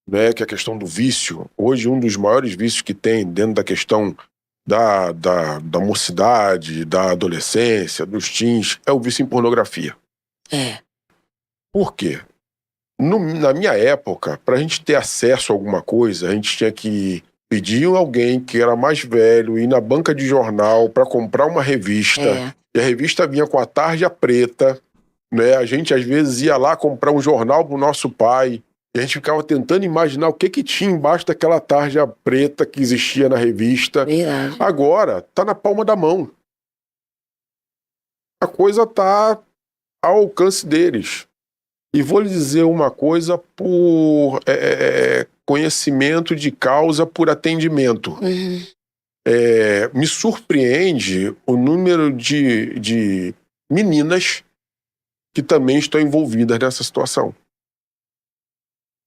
né, que é a questão do vício. Hoje, um dos maiores vícios que tem dentro da questão da mocidade, da adolescência, dos teens, é o vício em pornografia. É. Por quê? Na minha época, para a gente ter acesso a alguma coisa, a gente tinha que pedir a alguém que era mais velho, ir na banca de jornal para comprar uma revista. E a revista vinha com a tarja preta, né? A gente, às vezes, ia lá comprar um jornal pro nosso pai, e a gente ficava tentando imaginar o que tinha embaixo daquela tarja preta que existia na revista. Verdade. Agora, tá na palma da mão. A coisa tá ao alcance deles. E vou lhe dizer uma coisa por conhecimento de causa, por atendimento. Me surpreende o número de meninas que também estão envolvidas nessa situação.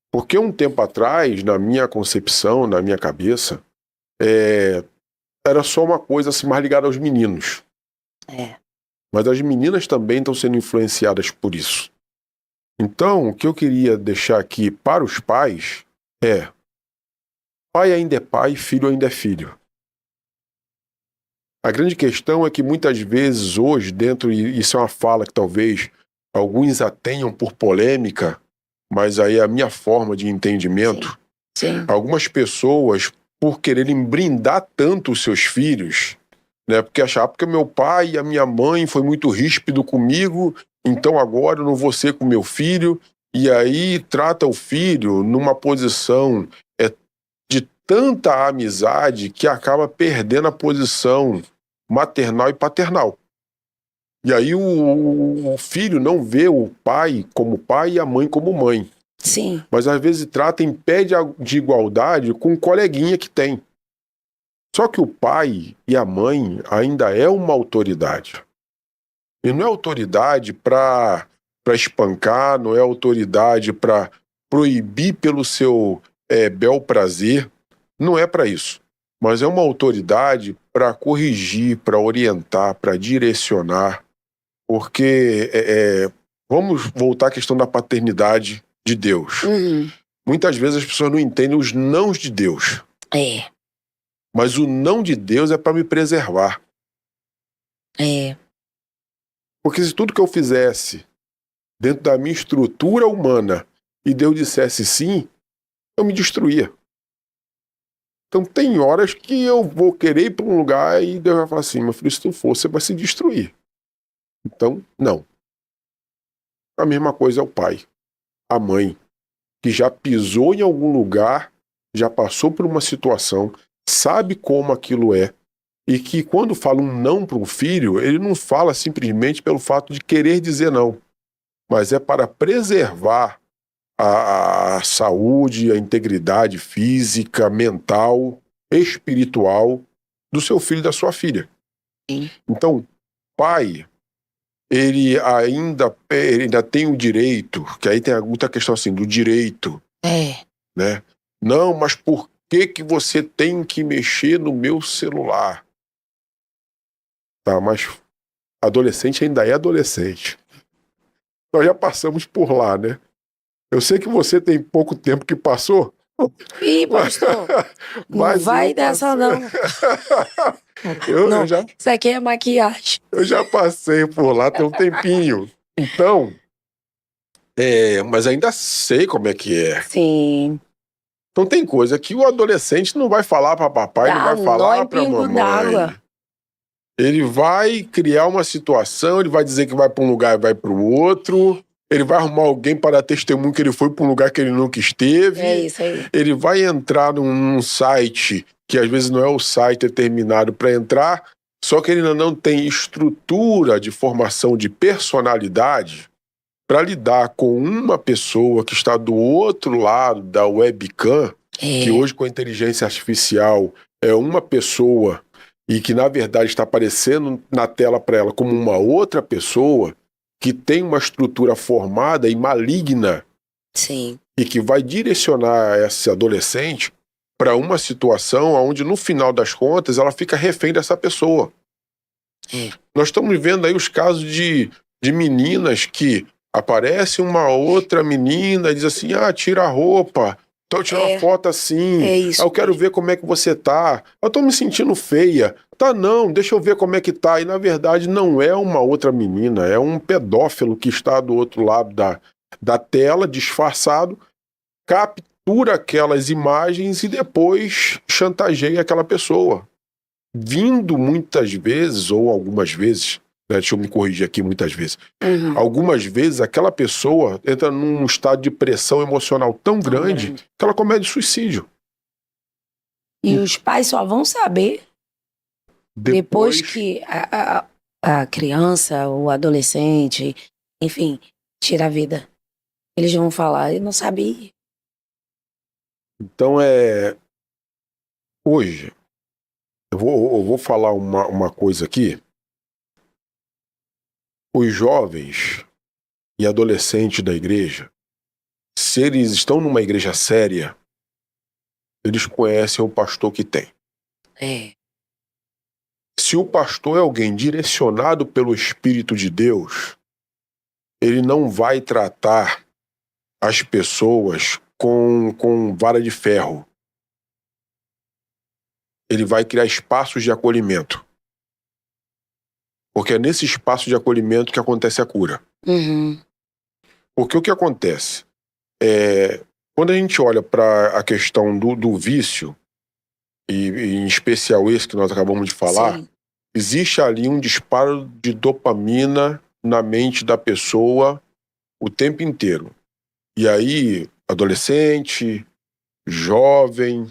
Porque um tempo atrás, na minha concepção, na minha cabeça, era só uma coisa assim, mais ligada aos meninos. Mas as meninas também estão sendo influenciadas por isso. Então, o que eu queria deixar aqui para os pais é: pai ainda é pai, filho ainda é filho. A grande questão é que muitas vezes hoje, e isso é uma fala que talvez alguns a tenham por polêmica, mas aí é a minha forma de entendimento. Sim. Algumas pessoas, por quererem brindar tanto os seus filhos, né, porque meu pai e a minha mãe foi muito ríspido comigo, então agora eu não vou ser com meu filho, e aí trata o filho numa posição de tanta amizade que acaba perdendo a posição maternal e paternal. E aí o filho não vê o pai como pai e a mãe como mãe. Sim. Mas às vezes trata em pé de igualdade com o coleguinha que tem. Só que o pai e a mãe ainda é uma autoridade. E não é autoridade para espancar, não é autoridade para proibir pelo seu bel prazer. Não é para isso. Mas é uma autoridade para corrigir, para orientar, para direcionar. Porque vamos voltar à questão da paternidade de Deus. Muitas vezes as pessoas não entendem os nãos de Deus. Mas o não de Deus é para me preservar. Porque se tudo que eu fizesse dentro da minha estrutura humana e Deus dissesse sim, eu me destruía. Então tem horas que eu vou querer ir para um lugar e Deus vai falar assim: meu filho, se tu for, você vai se destruir. Então, não. A mesma coisa é o pai, a mãe, que já pisou em algum lugar, já passou por uma situação, sabe como aquilo é, e que quando fala um não para um filho, ele não fala simplesmente pelo fato de querer dizer não, mas é para preservar a saúde, a integridade física, mental, espiritual do seu filho e da sua filha. Sim. Então, pai, ele ainda tem o direito, que aí tem muita questão assim, do direito. Né? Não, mas por que você tem que mexer no meu celular? Tá, mas adolescente ainda é adolescente. Nós já passamos por lá, né? Eu sei que você tem pouco tempo que passou. Ih, pastor, não vai dessa não. Isso aqui é maquiagem. Eu já passei por lá tem um tempinho. Então, mas ainda sei como é que é. Sim. Então tem coisa que o adolescente não vai falar para papai, não vai falar para mamãe. Ele vai criar uma situação, ele vai dizer que vai para um lugar e vai para o outro. Ele vai arrumar alguém para dar testemunho que ele foi para um lugar que ele nunca esteve. É isso aí. Ele vai entrar num site que às vezes não é o site determinado para entrar, só que ele ainda não tem estrutura de formação de personalidade para lidar com uma pessoa que está do outro lado da webcam, que hoje com a inteligência artificial é uma pessoa e que na verdade está aparecendo na tela para ela como uma outra pessoa, que tem uma estrutura formada e maligna. Sim. E que vai direcionar esse adolescente para uma situação onde, no final das contas, ela fica refém dessa pessoa. Nós estamos vendo aí os casos de meninas que aparece uma outra menina e diz assim: tira a roupa, Então eu tiro uma foto assim. É isso. Eu quero ver como é que você tá. Eu tô me sentindo feia. Tá, não, deixa eu ver como é que tá. E na verdade não é uma outra menina, é um pedófilo que está do outro lado da tela, disfarçado, captura aquelas imagens e depois chantageia aquela pessoa. Vindo muitas vezes, ou algumas vezes, né, deixa eu me corrigir aqui, muitas vezes. Algumas vezes aquela pessoa entra num estado de pressão emocional tão grande que ela comete suicídio. E os pais só vão saber depois que a criança, o adolescente, enfim, tira a vida. Eles vão falar, eu não sabia. Então hoje, eu vou falar uma coisa aqui. Os jovens e adolescentes da igreja, se eles estão numa igreja séria, eles conhecem o pastor que tem. Se o pastor é alguém direcionado pelo Espírito de Deus, ele não vai tratar as pessoas com vara de ferro. Ele vai criar espaços de acolhimento. Porque é nesse espaço de acolhimento que acontece a cura. Porque o que acontece? Quando a gente olha para a questão do vício, e em especial esse que nós acabamos de falar, existe ali um disparo de dopamina na mente da pessoa o tempo inteiro. E aí, adolescente, jovem,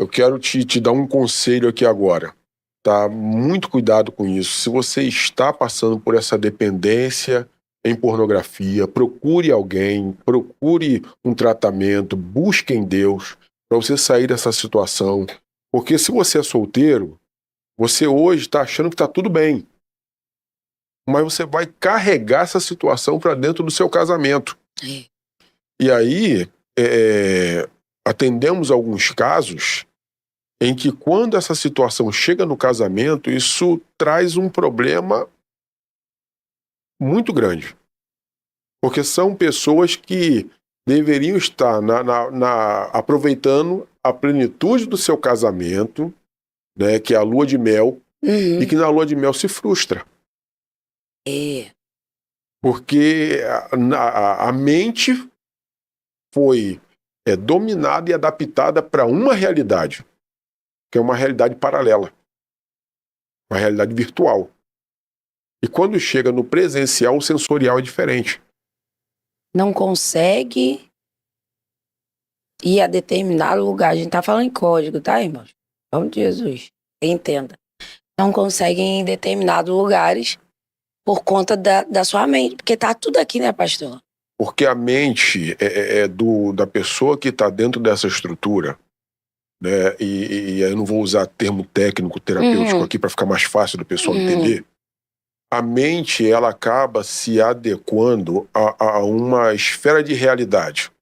eu quero te dar um conselho aqui agora. Tá? Muito cuidado com isso. Se você está passando por essa dependência em pornografia, procure alguém, procure um tratamento, busque em Deus para você sair dessa situação. Porque se você é solteiro, você hoje está achando que está tudo bem. Mas você vai carregar essa situação para dentro do seu casamento. E aí, atendemos alguns casos em que quando essa situação chega no casamento, isso traz um problema muito grande. Porque são pessoas que deveriam estar aproveitando a plenitude do seu casamento, né, que é a lua de mel, e que na lua de mel se frustra. Porque a mente foi dominada e adaptada para uma realidade, que é uma realidade paralela, uma realidade virtual. E quando chega no presencial, o sensorial é diferente. Não consegue ir a determinado lugar. A gente tá falando em código, tá, irmãos? Em nome de Jesus. Entenda. Não conseguem ir em determinados lugares por conta da sua mente. Porque tá tudo aqui, né, pastor? Porque a mente da pessoa que está dentro dessa estrutura, né? E eu não vou usar termo técnico, terapêutico aqui para ficar mais fácil do pessoal entender. A mente, ela acaba se adequando a uma esfera de realidade.